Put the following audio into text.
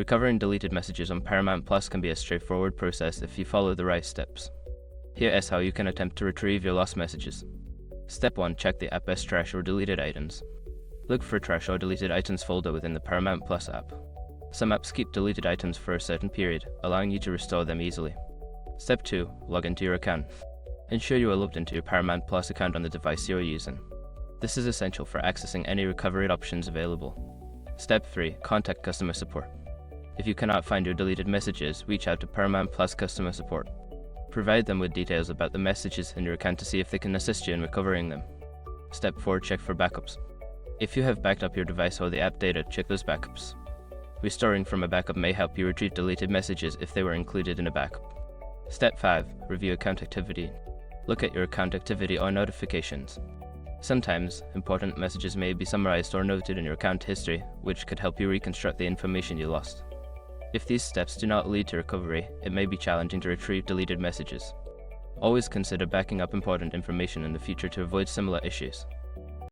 Recovering deleted messages on Paramount Plus can be a straightforward process if you follow the right steps. Here is how you can attempt to retrieve your lost messages. Step 1. Check the app as trash or deleted items. Look for trash or deleted items folder within the Paramount Plus app. Some apps keep deleted items for a certain period, allowing you to restore them easily. Step 2. Log into your account. Ensure you are logged into your Paramount Plus account on the device you are using. This is essential for accessing any recovery options available. Step 3. Contact customer support. If you cannot find your deleted messages, reach out to Paramount Plus customer support. Provide them with details about the messages in your account to see if they can assist you in recovering them. Step 4. Check for backups. If you have backed up your device or the app data, check those backups. Restoring from a backup may help you retrieve deleted messages if they were included in a backup. Step 5. Review account activity. Look at your account activity or notifications. Sometimes, important messages may be summarized or noted in your account history, which could help you reconstruct the information you lost. If these steps do not lead to recovery, it may be challenging to retrieve deleted messages. Always consider backing up important information in the future to avoid similar issues.